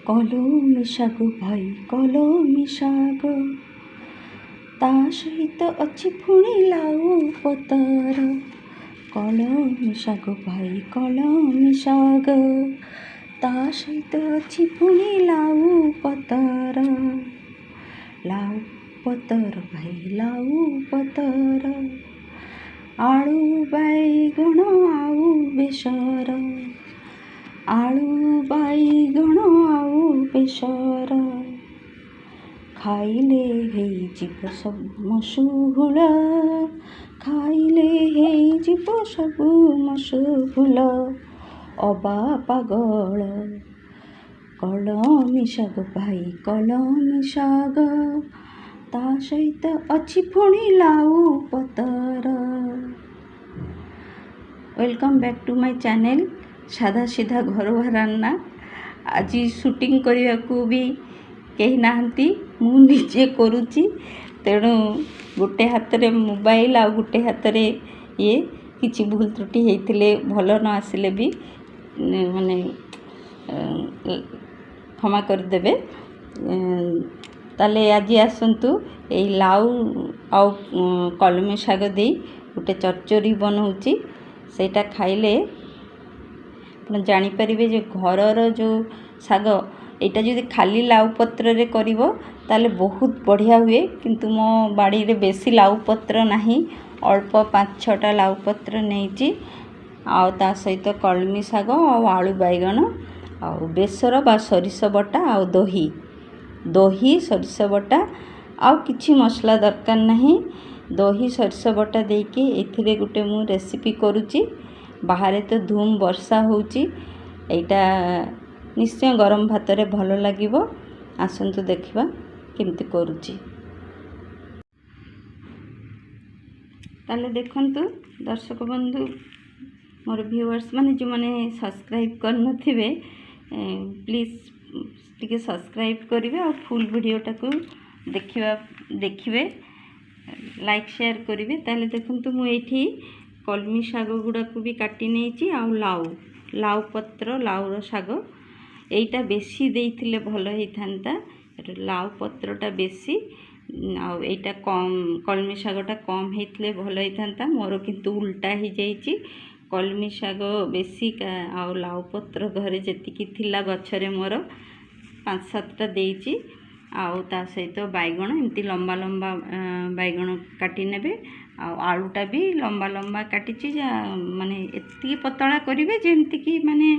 କଲମି ଶାଗ ଭାଇ କଲମି ଶାଗ, ତା ସହିତ ଅଛି ପୁଣି ଲାଉ ପତର। କଲମି ଶାଗ ଭାଇ କଲମି ଶାଗ, ତା ସହିତ ଅଛି ପୁଣି ଲାଉ ପତର। ଲାଉ ପତର ଭାଇ ଲାଉ ପତର, ଆଳୁ ବାଇଗଣ ଆଉ ବେସର। ଆଳୁ ବାଇଗଣ ଆଉ ବେସର, ଖାଇଲେ ହେଇଯିବ ସବୁ ମସୁଗୁଳ। ଖାଇଲେ ହେଇଯିବ ସବୁ ମସୁଗୁଳ, ଅବା ପାଗଳ। କଲମି ଶାଗ ଭାଇ କଲମି ଶାଗ, ତା ସହିତ ଅଛି ପୁଣି ଲାଉ ପତର। Welcome back to my channel ସାଧା ସିଧା ଘର ରାନ୍ନା। ଆଜି ସୁଟିଂ କରିବାକୁ ବି କେହି ନାହାନ୍ତି, ମୁଁ ନିଜେ କରୁଛି। ତେଣୁ ଗୋଟେ ହାତରେ ମୋବାଇଲ୍ ଆଉ ଗୋଟେ ହାତରେ କିଛି ଭୁଲ ତ୍ରୁଟି ହେଇଥିଲେ, ଭଲ ନ ଆସିଲେ ବି ମାନେ କ୍ଷମା କରିଦେବେ। ତାହେଲେ ଆଜି ଆସନ୍ତୁ ଏଇ ଲାଉ ଆଉ କଲମି ଶାଗ ଦେଇ ଗୋଟେ ଚଚ୍ଚଡ଼ି ବନଉଛି। ସେଇଟା ଖାଇଲେ ଆପଣ ଜାଣିପାରିବେ ଯେ ଘରର ଯେଉଁ ଶାଗ, ଏଇଟା ଯଦି ଖାଲି ଲାଉ ପତ୍ରରେ କରିବ ତାହେଲେ ବହୁତ ବଢ଼ିଆ ହୁଏ। କିନ୍ତୁ ମୋ ବାଡ଼ିରେ ବେଶୀ ଲାଉ ପତ୍ର ନାହିଁ, ଅଳ୍ପ 5-6ଟା ଲାଉ ପତ୍ର ନେଇଛି। ଆଉ ତା ସହିତ କଲମି ଶାଗ ଆଉ ଆଳୁ ବାଇଗଣ ଆଉ ବେସର ବା ସୋରିଷ ବଟା ଆଉ ଦହି ସୋରିଷ ବଟା, ଆଉ କିଛି ମସଲା ଦରକାର ନାହିଁ। ଦହି ସୋରିଷ ବଟା ଦେଇକି ଏଥିରେ ଗୋଟେ ମୁଁ ରେସିପି କରୁଛି। ବାହାରେ ତ ଧୁମ୍ ବର୍ଷା ହେଉଛି, ଏଇଟା ନିଶ୍ଚୟ ଗରମ ଭାତରେ ଭଲ ଲାଗିବ। ଆସନ୍ତୁ ଦେଖିବା କେମିତି କରୁଛି। ତାହେଲେ ଦେଖନ୍ତୁ ଦର୍ଶକ ବନ୍ଧୁ, ମୋର ଭିଉଆର୍ସ ମାନେ ଯେଉଁମାନେ ସବସ୍କ୍ରାଇବ୍ କରିନଥିବେ, ପ୍ଲିଜ୍ ଟିକେ ସବସ୍କ୍ରାଇବ୍ କରିବେ ଆଉ ଫୁଲ୍ ଭିଡ଼ିଓଟାକୁ ଦେଖିବେ, ଲାଇକ୍ ସେୟାର କରିବେ। ତାହେଲେ ଦେଖନ୍ତୁ ମୁଁ ଏଇଠି କଲମି ଶାଗ ଗୁଡ଼ାକୁ ବି କାଟି ନେଇଛି, ଆଉ ଲାଉ ପତ୍ର, ଲାଉର ଶାଗ ଏଇଟା ବେଶୀ ଦେଇଥିଲେ ଭଲ ହେଇଥାନ୍ତା। ଲାଉ ପତ୍ରଟା ବେଶୀ ଆଉ ଏଇଟା କମ୍, କଲମି ଶାଗଟା କମ୍ ହେଇଥିଲେ ଭଲ ହେଇଥାନ୍ତା। ମୋର କିନ୍ତୁ ଉଲ୍ଟା ହେଇଯାଇଛି, କଲମି ଶାଗ ବେଶୀ ଆଉ ଲାଉ ପତ୍ର ଘରେ ଯେତିକି ଥିଲା ଗଛରେ ମୋର 5-7ଟା ଦେଇଛି। ଆଉ ତା ସହିତ ବାଇଗଣ ଏମିତି ଲମ୍ବା ଲମ୍ବା ବାଇଗଣ କାଟି ନେବେ। ଆଉ ଆଳୁଟା ବି ଲମ୍ବା ଲମ୍ବା କାଟିଛି, ମାନେ ଏତିକି ପତଳା କରିବେ ଯେମିତିକି ମାନେ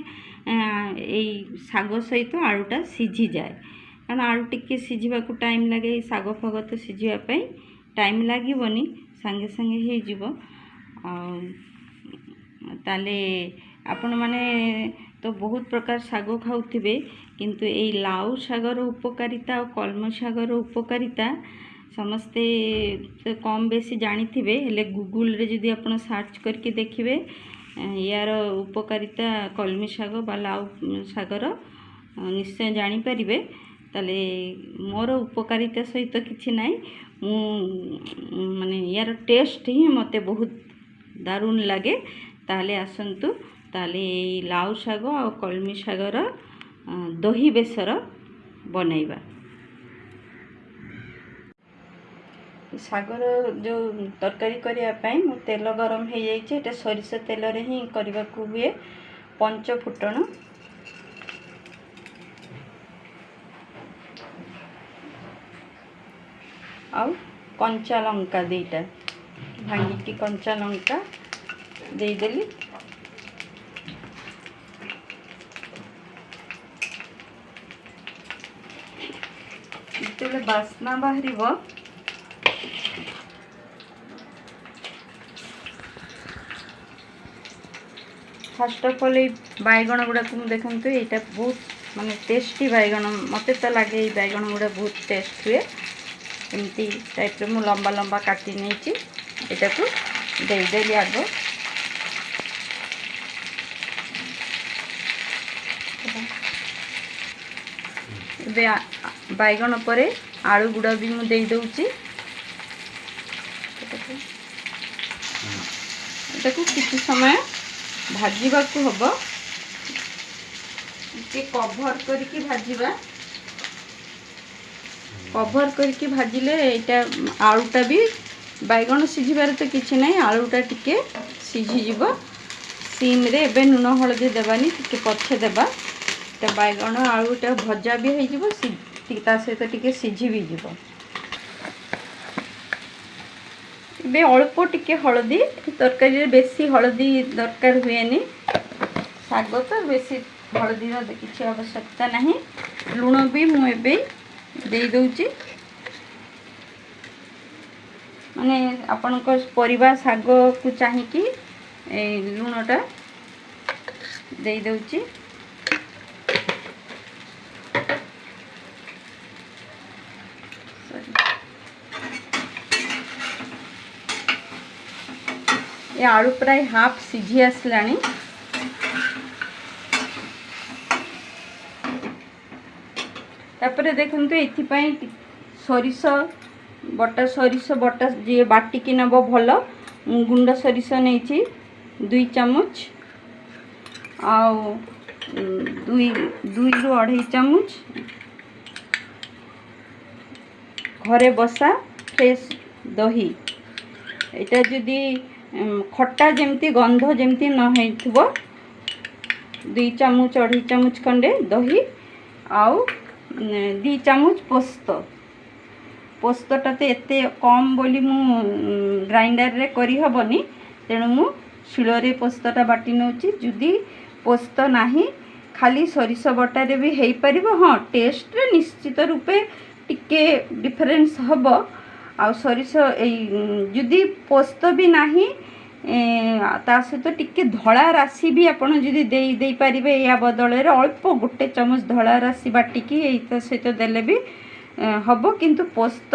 ଏଇ ଶାଗ ସହିତ ଆଳୁଟା ସିଝିଯାଏ। କାରଣ ଆଳୁ ଟିକେ ସିଝିବାକୁ ଟାଇମ୍ ଲାଗେ, ଏଇ ଶାଗ ଫାଗ ତ ସିଝିବା ପାଇଁ ଟାଇମ୍ ଲାଗିବନି, ସାଙ୍ଗେ ସାଙ୍ଗେ ହେଇଯିବ। ଆଉ ତାହେଲେ ଆପଣମାନେ ତ ବହୁତ ପ୍ରକାର ଶାଗ ଖାଉଥିବେ, କିନ୍ତୁ ଏଇ ଲାଉ ଶାଗର ଉପକାରିତା ଆଉ କଲମି ଶାଗର ଉପକାରିତା ସମସ୍ତେ କମ୍ ବେଶୀ ଜାଣିଥିବେ। ହେଲେ ଗୁଗୁଲରେ ଯଦି ଆପଣ ସର୍ଚ୍ଚ କରିକି ଦେଖିବେ ୟାର ଉପକାରିତା, କଲମି ଶାଗ ବା ଲାଉ ଶାଗର ନିଶ୍ଚୟ ଜାଣିପାରିବେ। ତାହେଲେ ମୋର ଉପକାରିତା ସହିତ କିଛି ନାହିଁ, ମୁଁ ମାନେ ୟାର ଟେଷ୍ଟ ହିଁ ମୋତେ ବହୁତ ଦାରୁଣ ଲାଗେ। ତାହେଲେ ଆସନ୍ତୁ, ତାହେଲେ ଏଇ ଲାଉ ଶାଗ ଆଉ କଲମି ଶାଗର ଦହି ବେସର ବନେଇବା। ଶାଗର ଯେଉଁ ତରକାରୀ କରିବା ପାଇଁ ମୁଁ ତେଲ ଗରମ ହେଇଯାଇଛି। ଏଇଟା ସୋରିଷ ତେଲରେ ହିଁ କରିବାକୁ ହୁଏ। 5 ଫୁଟଣ, ଆଉ କଞ୍ଚା ଲଙ୍କା 2ଟା ଭାଙ୍ଗିକି କଞ୍ଚା ଲଙ୍କା ଦେଇଦେଲି। ଯେତେବେଳେ ବାସ୍ନା ବାହାରିବ, ଫାଷ୍ଟ ଅଫ୍ ଅଲ୍ ଏଇ ବାଇଗଣ ଗୁଡ଼ାକୁ ମୁଁ ଦେଖନ୍ତୁ, ଏଇଟା ବହୁତ ମାନେ ଟେଷ୍ଟି ବାଇଗଣ, ମୋତେ ତ ଲାଗେ ଏଇ ବାଇଗଣ ଗୁଡ଼ା ବହୁତ ଟେଷ୍ଟ ହୁଏ। ଏମିତି ଟାଇପ୍ର ମୁଁ ଲମ୍ବା ଲମ୍ବା କାଟି ନେଇଛି, ଏଟାକୁ ଦେଇଦେଲି ଆଗ। ଏବେ ବାଇଗଣ ପରେ ଆଳୁ ଗୁଡ଼ା ବି ମୁଁ ଦେଇ ଦେଉଛି। ଏଟାକୁ କିଛି ସମୟ ଭାଜିବାକୁ ହେବ। ଟିକେ କଭର କରିକି ଭାଜିବା। कभर करके भाजिले एटा आलूटा भी बैगण सिझिबार तो किसी ना आलूटा टिके सिझीज सीम रे एबे लुण हलदी देवानी टिके पछे देबा तो बैगण आलूटा भजा भी हो सहित टिके सिझी भी जीव। एबे अल्प टिके हलदी तरकारी बेसी हलदी दरकार हुएनी शाग तो बेसी हलदी किसी आवश्यकता नहीं। लुण भी मुझे दे दूची माने आपण को परिबा शाग को चाहिकी लुणटा दे दूची। ये आलू प्राय हाफ सिझी आसलानी। तापर देखते ये सरिष बटा जी बाटिकी नब भल गुंड सरिष नहीं 2 चामच आउ 2 ରୁ 2.5 चामच घरे बसा फ्रेश दही एटा जदि खट्टा जमती गंध जमती न हो 2 चामच 2.5 चामच खंडे दही आउ 2 चामच पोस्तटा तो एते कम बोली मु ग्राइंडर रे करी हबनी तेणु मु शिଳରେ पोस्तटा बाटी नउची। जदि पोस्त नाही खाली सरिष बटारे भी हेई परिबो। हाँ टेस्ट रे निश्चित रूपे टिके डिफरेंस हबो आ सरिष जदि पोस्त भी नाही ता सहित टिके धड़ा राशि भी आपन जदि दे पारिबे या बदले अल्प 1 चामच धड़ा राशि बाटिकी एता सहित देले भी हबो। किंतु पोस्त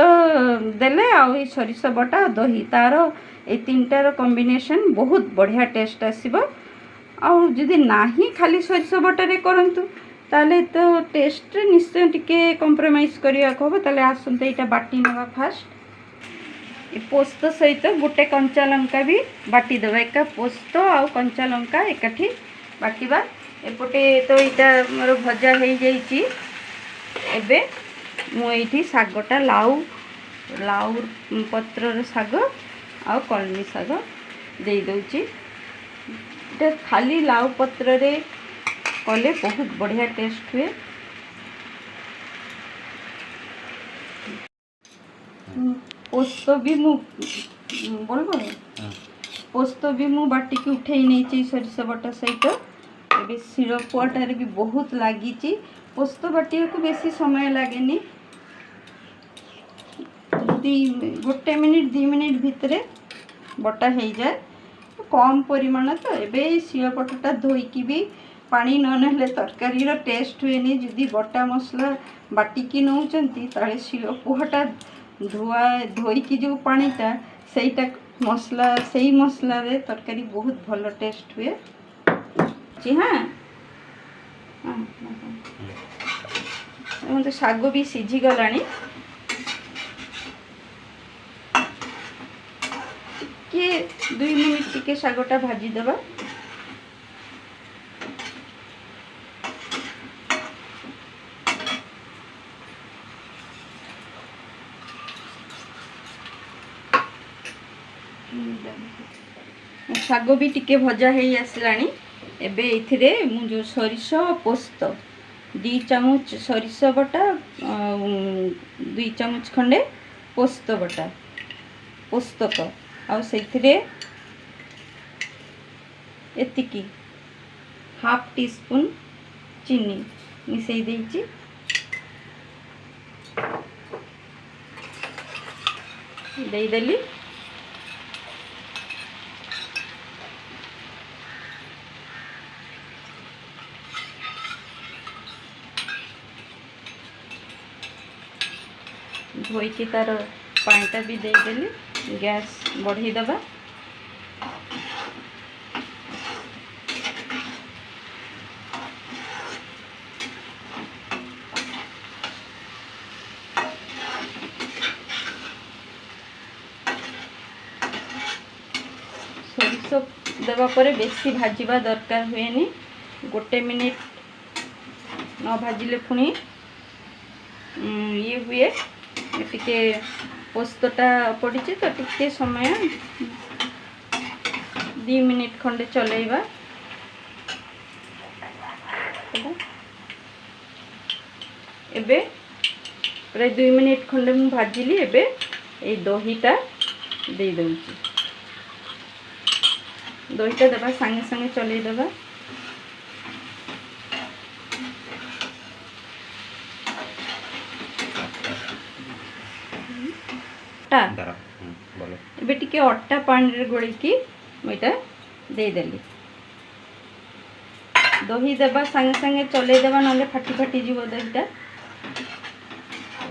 देले आ सरिष बटा दही तार ए तीनटार कॉम्बिनेशन बहुत बढ़िया टेस्ट आसीबो। आ जदि नाही खाली सरिष बटारे करंतु ताले तो टेस्ट रे निश्चय टिके कॉम्प्रोमाइज करिया को हबो। ताले आसंते एटा बाटी नवा फास्ट पोस्त सहित 1 कंचा लंका भी बाटी देवा। एका पोस्त आ कंचा लंका एकाठी बाटिबा। एपटे तो यहाँ मोर भजा हो जाइए। एबे मुझे शागटा लाउ पत्र शाग आ कलमी शाग दे दूची। खाली लाउ पत्र रे कले बहुत बढ़िया टेस्ट हुए। पोस्त भी मु बोलबो पोस्त भी मु बाटिकी उठे नहीं सरिष बटा सहित। एबे शिल पुआटारे भी बहुत लगी। पोस्त बाटिया को बेसी समय लगेनी 1 मिनिट 2 मिनिट भितर बटा हो जाए कम परिमाण। तो एबे शिल पटाटा धोईकी भी पानी न तरकारी टेस्ट हुए। जदि बटा मसला बाटिकी नौचंती ताले शिल पुआटा धोईकी जो पानीटा सेटा मसला से मसला रे तरकारी बहुत भल टेस्ट हुए। जी हाँ तो शाग भी सिझी गलानी। टिके 2 मिनिट टिके शागटा भाजी देबा। शाग भी टिके भजा हो आसलानी। एबे इथिरे मु जो सरिष पोस्त 2 चामच सरिष बटा 2 चामच खंडे पोस्त बटा पोस्तक आ सेथिरे एतिकी हाफ टी स्पून चीनी मिसई देइची। दे देली धोईकी तार पानीटा भी देदेली। गैस बढ़ी दबा। सरिष देवा पर बेसी भाजिबा दरकार हुएनी 1 मिनिट न भाजिले पुणी ये हुए टिके पोस्तटा पड़ी तो टिके समय 2 मिनिट खंडे चलेबा एबे प्राय 2 मिनिट खंडे मु भाजिली एबे ए दहीटा दे दूची दहीटा देबा संगे संगे चले देबा एबे टिके अट्टा पानी रे गोली की मुइटा दे देली दही देबा संगे संगे चले देबा नले फाटी फाटी जीव दहीटा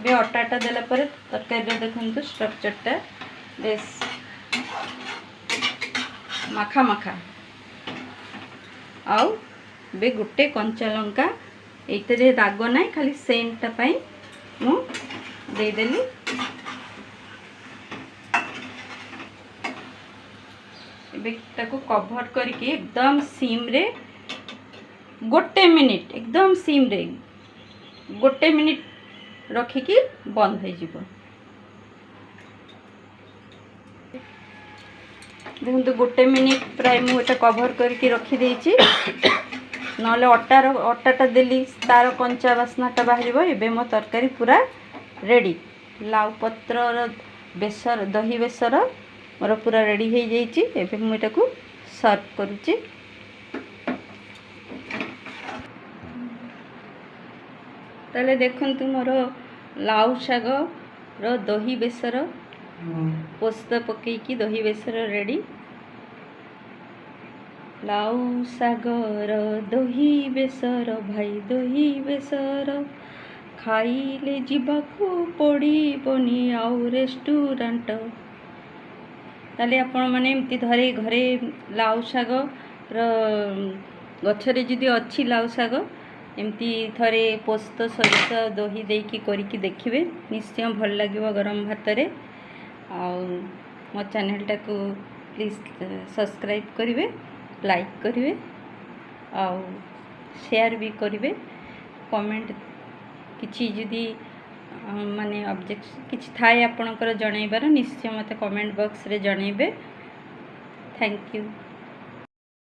बे अट्टाटा देला पर तरकारी देखंतु स्ट्रक्चरटा बेस माखा माखा आउ बे गुटे कंचा लंका एइतरे दाग नाइ खाली सेंटटा पई मु दे देली एबे ताको कवर करके एकदम सिम रे गोटे मिनिट एकदम सिम रे गोटे मिनिट रखिकी बंद हो जीवो देखो गोटे मिनिट प्राय मुझे कवर करके रखी देछि नले अट्टाटा देली तार कंचा बास्नाटा बाहर एबे मो तरकारी पूरा रेडी लाउ पत्र बेसर दही बेसर मोर पूरा रेडी हो जाइछि एबे मु एटाकू सर्व करूछि ताले देखंतु मोर लाउ शाग रो दही बेसर पोस्त पकईकी दही बेसर रेडी लाउ सागर दही बेसर भाई दही बेसर खाइले जीवाकू पड़ीबनी आउ रेस्टोरेंट ताले आपण माने एमती धरे घरे लाउ साग रो गछरे जदि अछि लाउ साग एमती थरे पोस्त सरिष दही देकी करिकी देखिबे निश्चय भल लागिबो गरम भात रे आ मो चैनल टाको प्लीज सब्सक्राइब करिवे लाइक करिवे आ शेयर भी करिवे कमेंट किछि जदि माने ऑब्जेक्ट किछि थाए आपनकर जणैबार निश्चय मते कमेंट बॉक्स रे जणैबे थैंक यू।